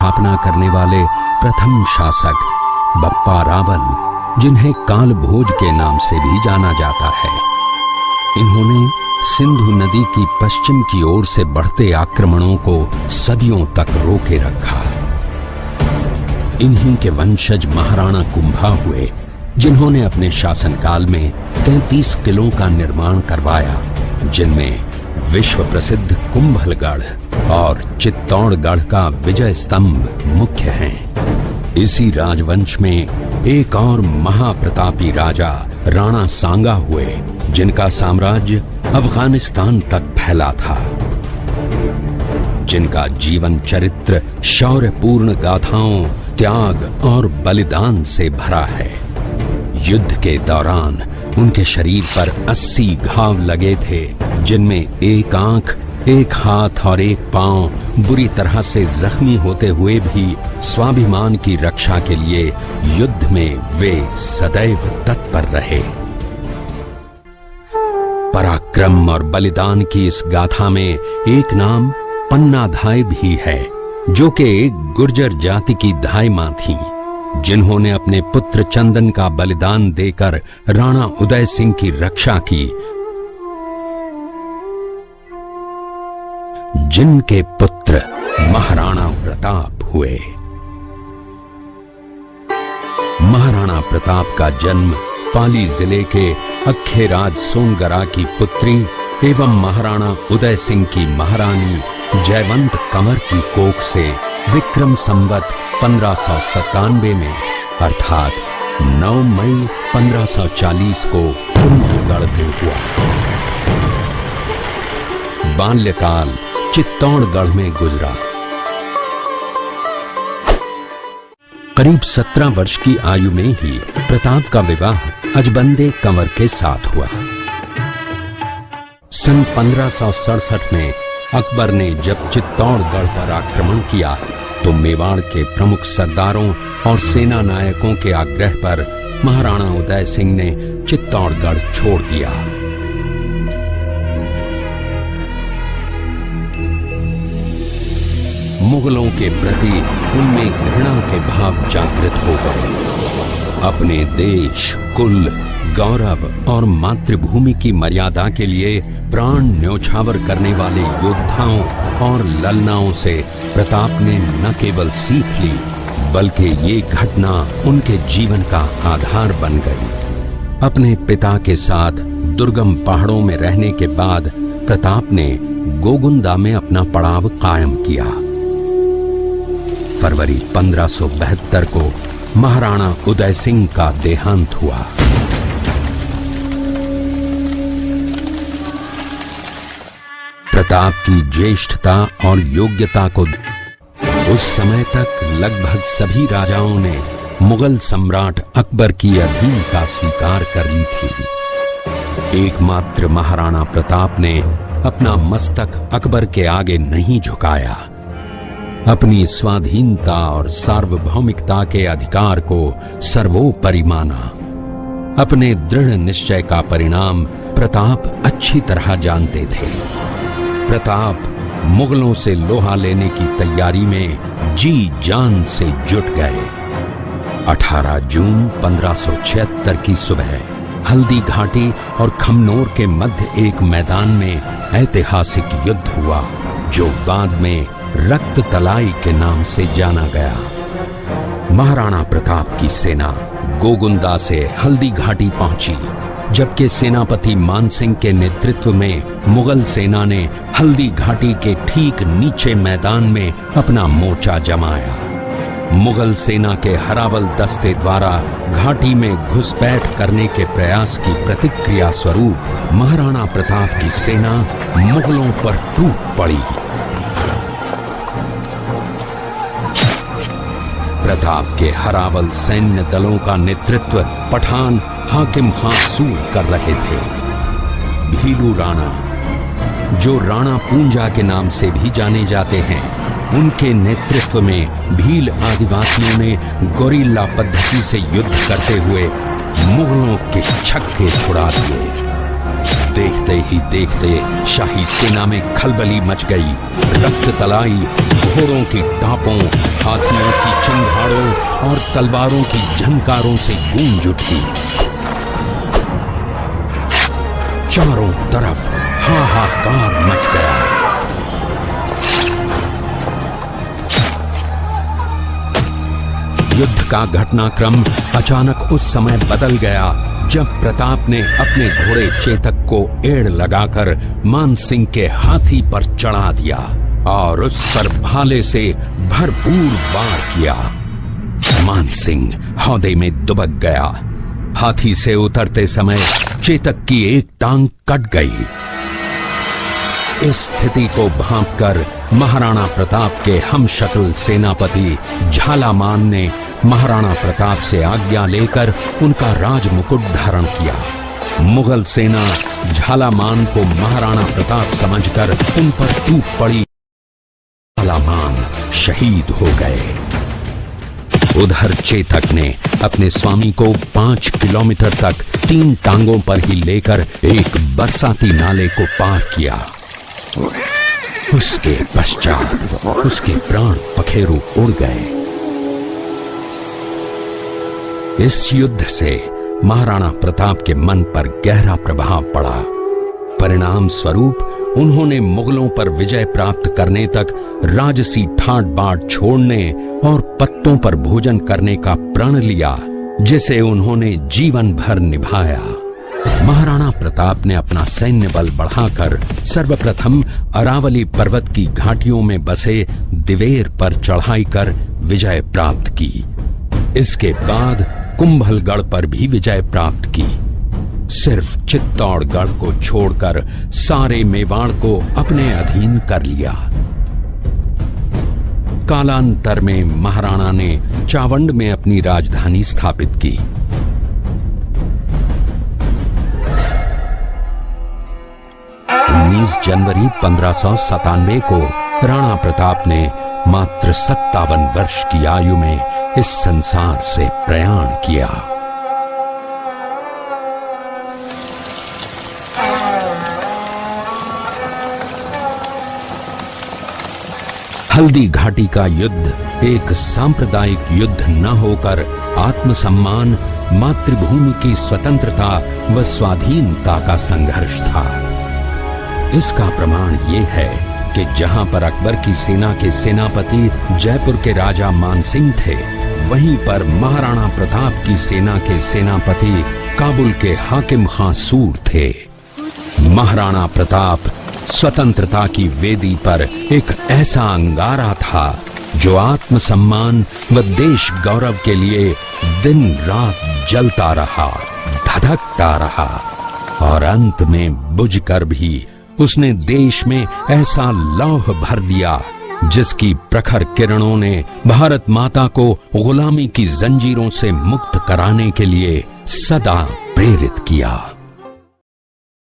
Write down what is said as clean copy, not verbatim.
स्थापना करने वाले प्रथम शासक बप्पा रावल, जिन्हें कालभोज के नाम से भी जाना जाता है। इन्होंने सिंधु नदी की पश्चिम की ओर से बढ़ते आक्रमणों को सदियों तक रोके रखा। इन्हीं के वंशज महाराणा कुंभा हुए, जिन्होंने अपने शासनकाल में 33 किलों का निर्माण करवाया, जिनमें विश्व प्रसिद्ध कुंभलगढ़ और चित्तौड़गढ़ का विजय स्तंभ मुख्य हैं। इसी राजवंश में एक और महाप्रतापी राजा राणा सांगा हुए, जिनका साम्राज्य अफगानिस्तान तक फैला था, जिनका जीवन चरित्र शौर्यपूर्ण गाथाओं, त्याग और बलिदान से भरा है। युद्ध के दौरान उनके शरीर पर 80 घाव लगे थे, जिनमें एक आंख, एक हाथ और एक पांव बुरी तरह से जख्मी होते हुए भी स्वाभिमान की रक्षा के लिए युद्ध में वे सदैव तत्पर रहे। पराक्रम और बलिदान की इस गाथा में एक नाम पन्नाधाय भी है, जो कि एक गुर्जर जाति की धाय मां थी, जिन्होंने अपने पुत्र चंदन का बलिदान देकर राणा उदय सिंह की रक्षा की, जिनके पुत्र महाराणा प्रताप हुए। महाराणा प्रताप का जन्म पाली जिले के अखेराज सोनगरा की पुत्री एवं महाराणा उदय सिंह की महारानी जयवंत कंवर की कोख से विक्रम संवत 1597 में अर्थात 9 मई 1540 को कुंभलगढ़ में हुआ। बाल्यकाल चित्तौड़गढ़ में गुजरा। करीब 17 वर्ष की आयु में ही प्रताप का विवाह अजबंदे कंवर के साथ हुआ। सन 1567 में अकबर ने जब चित्तौड़गढ़ पर आक्रमण किया, तो मेवाड़ के प्रमुख सरदारों और सेना नायकों के आग्रह पर महाराणा उदय सिंह ने चित्तौड़गढ़ छोड़ दिया। मुगलों के प्रति उनमें घृणा के भाव जागृत हो गए। अपने देश, कुल, गौरव और मातृभूमि की मर्यादा के लिए प्राण न्योछावर करने वाले योद्धाओं और ललनाओं से प्रताप ने न केवल सीख ली, बल्कि ये घटना उनके जीवन का आधार बन गई। अपने पिता के साथ दुर्गम पहाड़ों में रहने के बाद प्रताप ने गोगुंदा में अपना पड़ाव कायम किया। फरवरी 1572 को महाराणा उदय सिंह का देहांत हुआ। प्रताप की ज्येष्ठता और योग्यता को उस समय तक लगभग सभी राजाओं ने मुगल सम्राट अकबर की अधीनता स्वीकार कर ली थी। एकमात्र महाराणा प्रताप ने अपना मस्तक अकबर के आगे नहीं झुकाया। अपनी स्वाधीनता और सार्वभौमिकता के अधिकार को सर्वोपरि माना। अपने दृढ़ निश्चय का परिणाम प्रताप अच्छी तरह जानते थे। प्रताप मुगलों से लोहा लेने की तैयारी में जी जान से जुट गए। 18 जून 1576 की सुबह हल्दी घाटी और खमनोर के मध्य एक मैदान में ऐतिहासिक युद्ध हुआ, जो बाद में रक्त तलाई के नाम से जाना गया। महाराणा प्रताप की सेना गोगुंदा से हल्दी घाटी पहुंची, जबकि सेनापति मानसिंह के नेतृत्व में मुगल सेना ने हल्दी घाटी के ठीक नीचे मैदान में अपना मोर्चा जमाया। मुगल सेना के हरावल दस्ते द्वारा घाटी में घुसपैठ करने के प्रयास की प्रतिक्रिया स्वरूप महाराणा प्रताप की सेना मुगलों पर टूट पड़ी। प्रताप के हरावल सैन्य दलों का नेतृत्व पठान हाकिम खां सूर कर रहे थे। भीलू राणा, जो राणा पूंजा के नाम से भी जाने जाते हैं, उनके नेतृत्व में भील आदिवासियों ने गोरिल्ला पद्धति से युद्ध करते हुए मुगलों के छक्के छुड़ा दिए। देखते ही देखते शाही सेना में खलबली मच गई। रक्त तलाई, घोड़ों की टापों, हाथियों की चिंगारों और तलवारों की झनकारों से गूंज उठी। चारों तरफ हाहाकार मच गया। युद्ध का घटनाक्रम अचानक उस समय बदल गया जब प्रताप ने अपने घोड़े चेतक को एड़ लगाकर मानसिंह के हाथी पर चढ़ा दिया और उस पर भाले से भरपूर वार किया। मानसिंह हौदे में दुबक गया। हाथी से उतरते समय चेतक की एक टांग कट गई। इस स्थिति को भांपकर महाराणा प्रताप के हमशक्ल सेनापति झालामान ने महाराणा प्रताप से आज्ञा लेकर उनका राजमुकुट धारण किया। मुगल सेना झालामान को महाराणा प्रताप समझकर उन पर टूट पड़ी। झालामान शहीद हो गए। उधर चेतक ने अपने स्वामी को 5 किलोमीटर तक 3 टांगों पर ही लेकर एक बरसाती नाले को पार किया। उसके पश्चात उसके प्राण पखेरु उड़ गए। इस युद्ध से महाराणा प्रताप के मन पर गहरा प्रभाव पड़ा। परिणाम स्वरूप उन्होंने मुगलों पर विजय प्राप्त करने तक राजसी ठाट बाट छोड़ने और पत्तों पर भोजन करने का प्रण लिया, जिसे उन्होंने जीवन भर निभाया। महाराणा प्रताप ने अपना सैन्य बल बढ़ाकर सर्वप्रथम अरावली पर्वत की घाटियों में बसे दिवेर पर चढ़ाई कर विजय प्राप्त की। इसके बाद कुंभलगढ़ पर भी विजय प्राप्त की। सिर्फ चित्तौड़गढ़ को छोड़कर सारे मेवाड़ को अपने अधीन कर लिया। कालांतर में महाराणा ने चावंड में अपनी राजधानी स्थापित की। 19 जनवरी 1597 को राणा प्रताप ने मात्र 57 वर्ष की आयु में इस संसार से प्रयाण किया। हल्दी घाटी का युद्ध एक सांप्रदायिक युद्ध न होकर आत्मसम्मान, मातृभूमि की स्वतंत्रता व स्वाधीनता का संघर्ष था। इसका प्रमाण ये है कि जहां पर अकबर की सेना के सेनापति जयपुर के राजा मानसिंह थे, वहीं पर महाराणा प्रताप की सेना के सेनापति काबुल के हाकिम खां सूर थे। महाराणा प्रताप स्वतंत्रता की वेदी पर एक ऐसा अंगारा था जो आत्मसम्मान व देश गौरव के लिए दिन रात जलता रहा, धधकता रहा और अंत में बुझकर भी उसने देश में ऐसा लौह भर दिया जिसकी प्रखर किरणों ने भारत माता को गुलामी की जंजीरों से मुक्त कराने के लिए सदा प्रेरित किया।